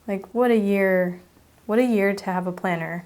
Like, what a year to have a planner.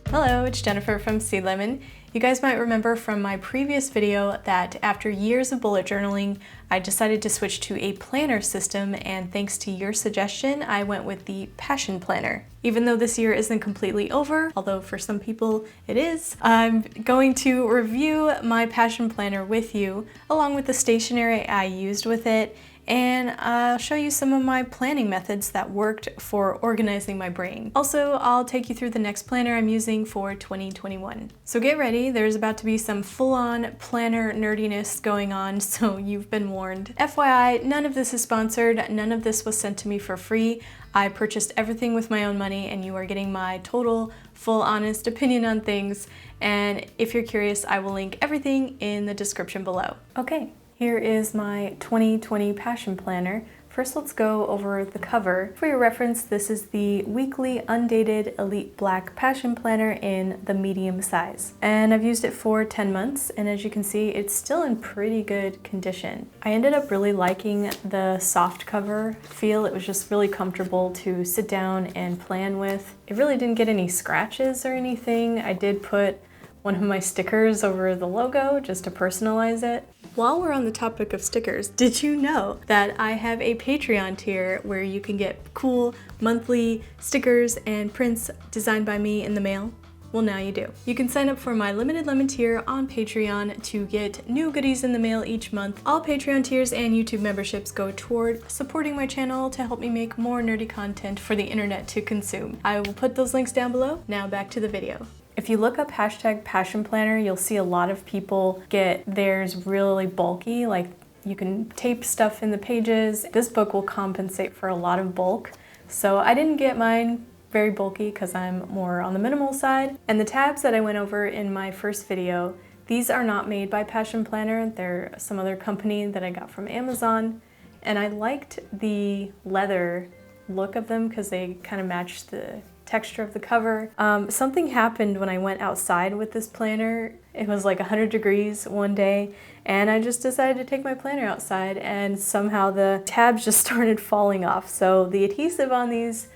Hello, it's Jennifer from heysealemon. You guys might remember from my previous video that after years of bullet journaling, I decided to switch to a planner system, and thanks to your suggestion, I went with the Passion Planner. Even though this year isn't completely over, although for some people it is, I'm going to review my Passion Planner with you, along with the stationery I used with it, and I'll show you some of my planning methods that worked for organizing my brain. Also, I'll take you through the next planner I'm using for 2021. So get ready, there's about to be some full-on planner nerdiness going on, so you've been warned. FYI, none of this is sponsored, none of this was sent to me for free. I purchased everything with my own money, and you are getting my total, full, honest opinion on things. And if you're curious, I will link everything in the description below. Okay. Here is my 2020 Passion Planner. First, let's go over the cover. For your reference, this is the weekly undated Elite Black Passion Planner in the medium size. And I've used it for 10 months, and as you can see, it's still in pretty good condition. I ended up really liking the soft cover feel. It was just really comfortable to sit down and plan with. It really didn't get any scratches or anything. I did put one of my stickers over the logo just to personalize it. While we're on the topic of stickers, did you know that I have a Patreon tier where you can get cool monthly stickers and prints designed by me in the mail? Well, now you do. You can sign up for my Limited Lemon tier on Patreon to get new goodies in the mail each month. All Patreon tiers and YouTube memberships go toward supporting my channel to help me make more nerdy content for the internet to consume. I will put those links down below. Now back to the video. If you look up hashtag Passion Planner, you'll see a lot of people get theirs really bulky, like you can tape stuff in the pages. This book will compensate for a lot of bulk. So I didn't get mine very bulky because I'm more on the minimal side. And the tabs that I went over in my first video, these are not made by Passion Planner. They're some other company that I got from Amazon. And I liked the leather look of them because they kind of matched the texture of the cover. Something happened when I went outside with this planner. It was like 100 degrees one day, and I just decided to take my planner outside, and somehow the tabs just started falling off. So the adhesive on these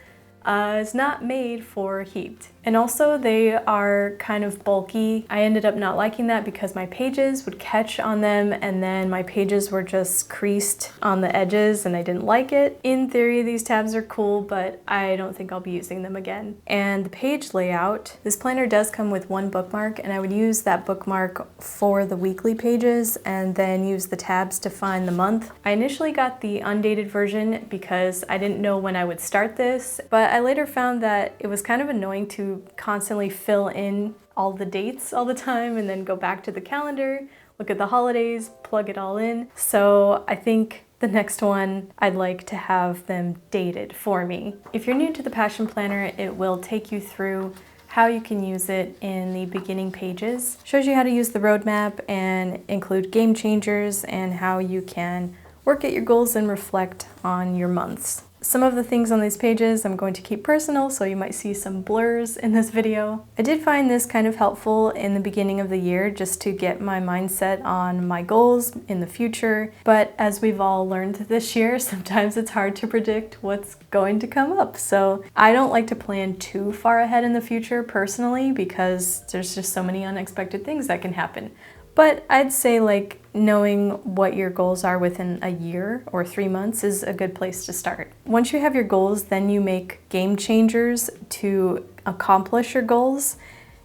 is not made for heat. And also they are kind of bulky. I ended up not liking that because my pages would catch on them, and then my pages were just creased on the edges, and I didn't like it. In theory, these tabs are cool, but I don't think I'll be using them again. And the page layout, this planner does come with one bookmark, and I would use that bookmark for the weekly pages and then use the tabs to find the month. I initially got the undated version because I didn't know when I would start this, but I later found that it was kind of annoying to constantly fill in all the dates all the time and then go back to the calendar, look at the holidays, plug it all in. So I think the next one, I'd like to have them dated for me. If you're new to the Passion Planner, it will take you through how you can use it in the beginning pages. Shows you how to use the roadmap and include game changers and how you can work at your goals and reflect on your months. Some of the things on these pages I'm going to keep personal, so you might see some blurs in this video. I did find this kind of helpful in the beginning of the year just to get my mindset on my goals in the future, but as we've all learned this year, sometimes it's hard to predict what's going to come up. So I don't like to plan too far ahead in the future personally because there's just so many unexpected things that can happen. But I'd say like knowing what your goals are within a year or 3 months is a good place to start. Once you have your goals, then you make game changers to accomplish your goals.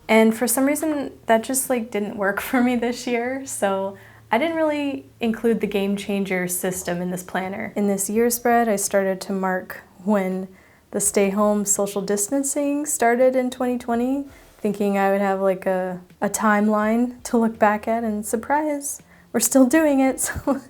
And for some reason that just like didn't work for me this year. So I didn't really include the game changer system in this planner. In this year spread, I started to mark when the stay-home social distancing started in 2020. Thinking I would have like a timeline to look back at, and surprise, we're still doing it, so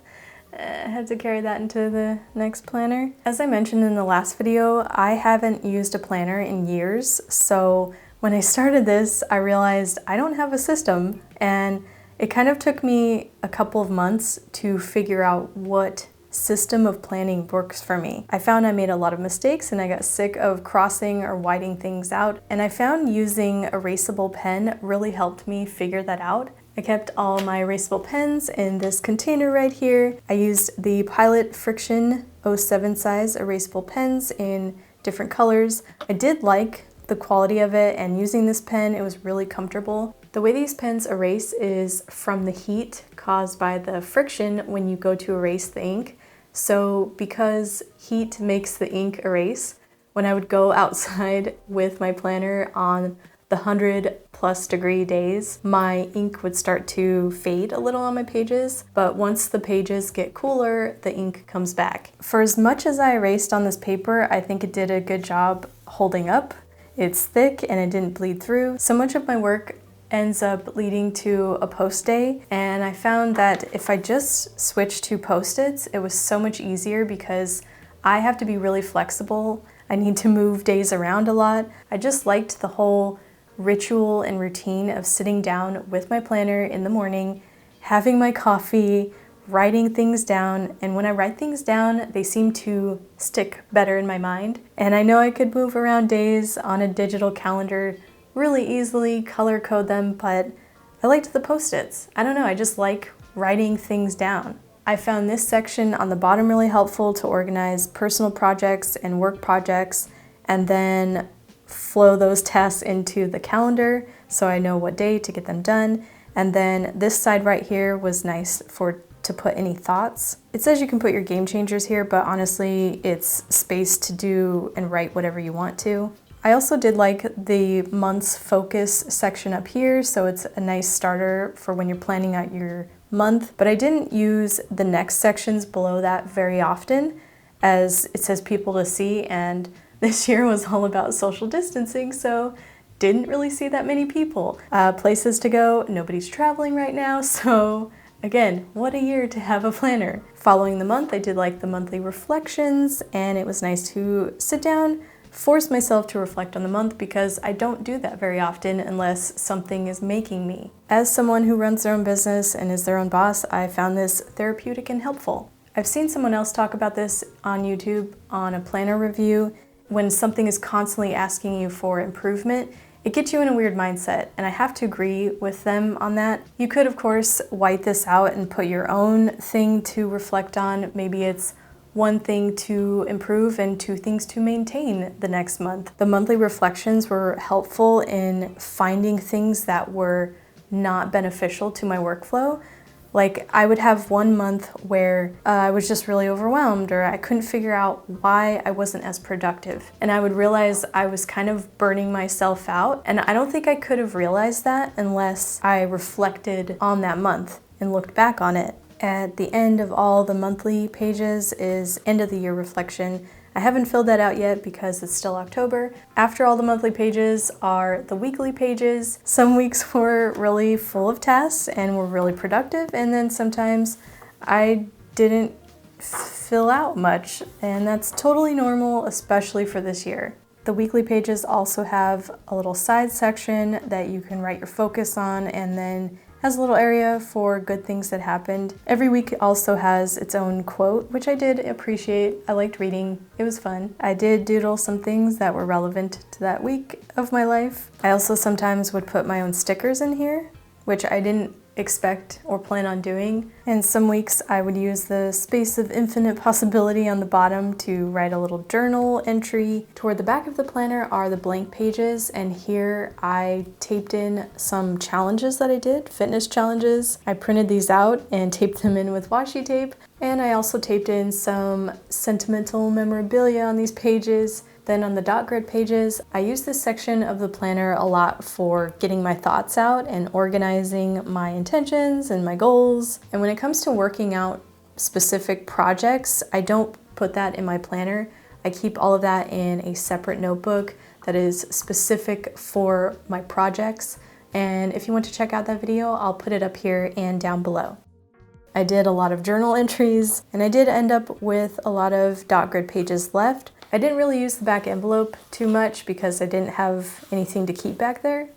I had to carry that into the next planner. As I mentioned in the last video, I haven't used a planner in years, so when I started this, I realized I don't have a system, and it kind of took me a couple of months to figure out what system of planning works for me. I found I made a lot of mistakes and I got sick of crossing or whiting things out, and I found using Erasable pen really helped me figure that out. I kept all my erasable pens in this container right here. I used the Pilot Friction 07 size erasable pens in different colors. I did like the quality of it, and using this pen, it was really comfortable. The way these pens erase is from the heat caused by the friction when you go to erase the ink. So because heat makes the ink erase, when I would go outside with my planner on the 100+ degree days, my ink would start to fade a little on my pages, but once the pages get cooler, the ink comes back. For as much as I erased on this paper, I think it did a good job holding up. It's thick and it didn't bleed through. So much of my work ends up leading to a post day, and I found that if I just switched to Post-its, it was so much easier because I have to be really flexible. I need to move days around a lot. I just liked the whole ritual and routine of sitting down with my planner in the morning, having my coffee, writing things down, and when I write things down, they seem to stick better in my mind. And I know I could move around days on a digital calendar really easily, color code them, but I liked the Post-its. I don't know, I just like writing things down. I found this section on the bottom really helpful to organize personal projects and work projects, and then flow those tasks into the calendar so I know what day to get them done. And then this side right here was nice to put any thoughts. It says you can put your game changers here, but honestly, it's space to do and write whatever you want to. I also did like the month's focus section up here, so it's a nice starter for when you're planning out your month, but I didn't use the next sections below that very often, as it says people to see, and this year was all about social distancing, so didn't really see that many people. Places to go, nobody's traveling right now, so again, what a year to have a planner. Following the month, I did like the monthly reflections, and it was nice to sit down, force myself to reflect on the month because I don't do that very often unless something is making me. As someone who runs their own business and is their own boss, I found this therapeutic and helpful. I've seen someone else talk about this on YouTube on a planner review. When something is constantly asking you for improvement, it gets you in a weird mindset, and I have to agree with them on that. You could, of course, white this out and put your own thing to reflect on. Maybe it's one thing to improve and 2 things to maintain the next month. The monthly reflections were helpful in finding things that were not beneficial to my workflow. Like, I would have one month where I was just really overwhelmed, or I couldn't figure out why I wasn't as productive. And I would realize I was kind of burning myself out. And I don't think I could have realized that unless I reflected on that month and looked back on it. At the end of all the monthly pages is end of the year reflection. I haven't filled that out yet because it's still October. After all the monthly pages are the weekly pages. Some weeks were really full of tasks and were really productive, and then sometimes I didn't fill out much, and that's totally normal, especially for this year. The weekly pages also have a little side section that you can write your focus on, and then has a little area for good things that happened. Every week also has its own quote, which I did appreciate. I liked reading. It was fun. I did doodle some things that were relevant to that week of my life. I also sometimes would put my own stickers in here, which I didn't expect or plan on doing. And some weeks I would use the space of infinite possibility on the bottom to write a little journal entry. Toward the back of the planner are the blank pages, and here I taped in some challenges that I did, fitness challenges. I printed these out and taped them in with washi tape, and I also taped in some sentimental memorabilia on these pages. Then on the dot grid pages, I use this section of the planner a lot for getting my thoughts out and organizing my intentions and my goals. And when it comes to working out specific projects, I don't put that in my planner. I keep all of that in a separate notebook that is specific for my projects. And if you want to check out that video, I'll put it up here and down below. I did a lot of journal entries, and I did end up with a lot of dot grid pages left. I didn't really use the back envelope too much because I didn't have anything to keep back there.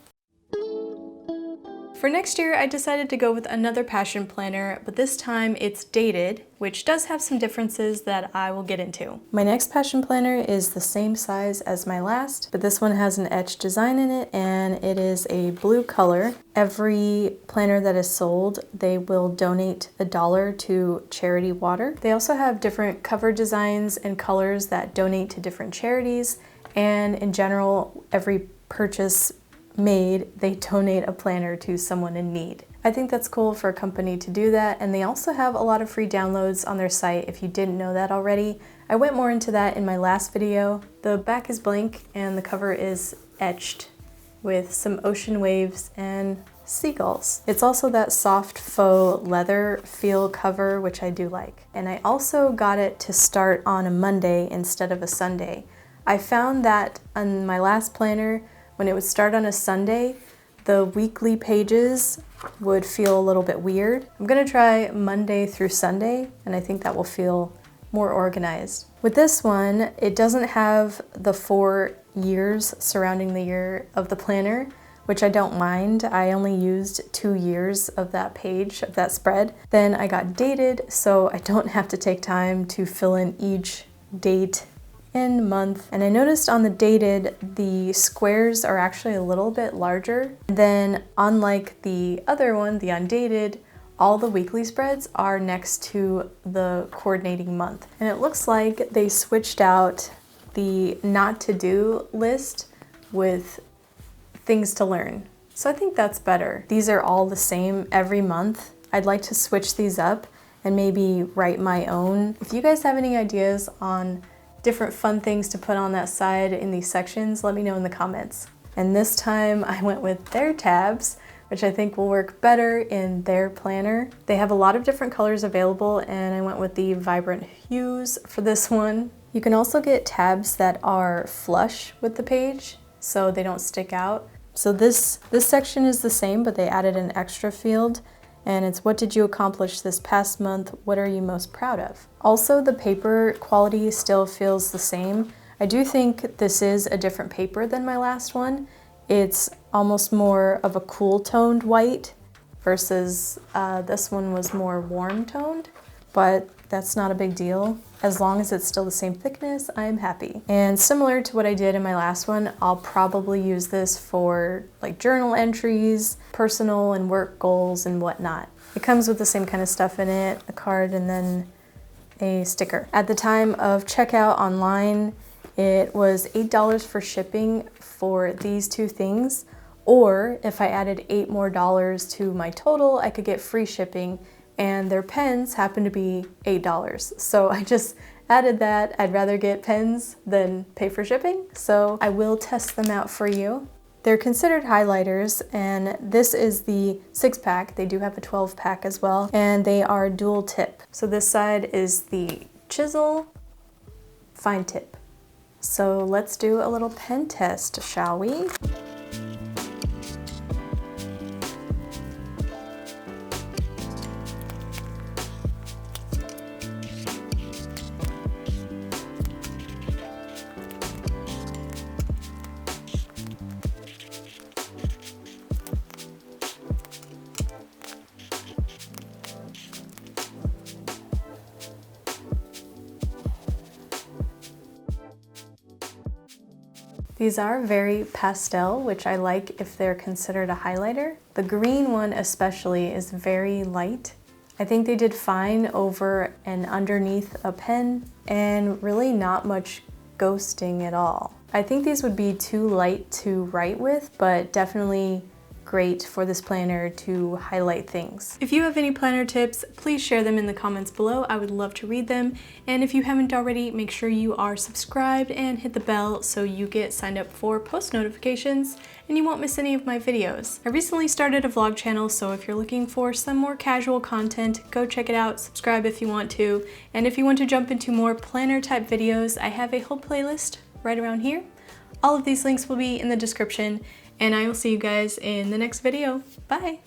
For next year, I decided to go with another passion planner, but this time it's dated, which does have some differences that I will get into. My next passion planner is the same size as my last, but this one has an etched design in it, and it is a blue color. Every planner that is sold, they will donate $1 to Charity Water. They also have different cover designs and colors that donate to different charities, and in general, every purchase made, they donate a planner to someone in need. I think that's cool for a company to do that, and they also have a lot of free downloads on their site if you didn't know that already. I went more into that in my last video. The back is blank and the cover is etched with some ocean waves and seagulls. It's also that soft faux leather feel cover, which I do like. And I also got it to start on a Monday instead of a Sunday. I found that on my last planner, when it would start on a Sunday, the weekly pages would feel a little bit weird. I'm gonna try Monday through Sunday, and I think that will feel more organized. With this one, it doesn't have the 4 years surrounding the year of the planner, which I don't mind. I only used 2 years of that page, of that spread. Then I got dated, so I don't have to take time to fill in each date and month. And I noticed on the dated, the squares are actually a little bit larger. And then unlike the other one, the undated, all the weekly spreads are next to the coordinating month. And it looks like they switched out the not to do list with things to learn. So I think that's better. These are all the same every month. I'd like to switch these up and maybe write my own. If you guys have any ideas on different fun things to put on that side in these sections, let me know in the comments. And this time I went with their tabs, which I think will work better in their planner. They have a lot of different colors available, and I went with the vibrant hues for this one. You can also get tabs that are flush with the page, so they don't stick out. So this section is the same, but they added an extra field, and it's what did you accomplish this past month? What are you most proud of? Also, the paper quality still feels the same. I do think this is a different paper than my last one. It's almost more of a cool toned white versus this one was more warm toned, but that's not a big deal. As long as it's still the same thickness, I'm happy. And similar to what I did in my last one, I'll probably use this for like journal entries, personal and work goals and whatnot. It comes with the same kind of stuff in it, a card and then a sticker. At the time of checkout online, it was $8 for shipping for these two things, or if I added $8 more to my total, I could get free shipping, and their pens happen to be $8. So I just added that. I'd rather get pens than pay for shipping, so I will test them out for you. They're considered highlighters, and this is the 6-pack. They do have a 12-pack as well, and they are dual tip. So this side is the chisel, fine tip. So let's do a little pen test, shall we? These are very pastel, which I like if they're considered a highlighter. The green one especially is very light. I think they did fine over and underneath a pen, and really not much ghosting at all. I think these would be too light to write with, but definitely great for this planner to highlight things. If you have any planner tips, please share them in the comments below. I would love to read them. And if you haven't already, make sure you are subscribed and hit the bell so you get signed up for post notifications and you won't miss any of my videos. I recently started a vlog channel, so if you're looking for some more casual content, go check it out, subscribe if you want to. And if you want to jump into more planner type videos, I have a whole playlist right around here. All of these links will be in the description, and I will see you guys in the next video. Bye!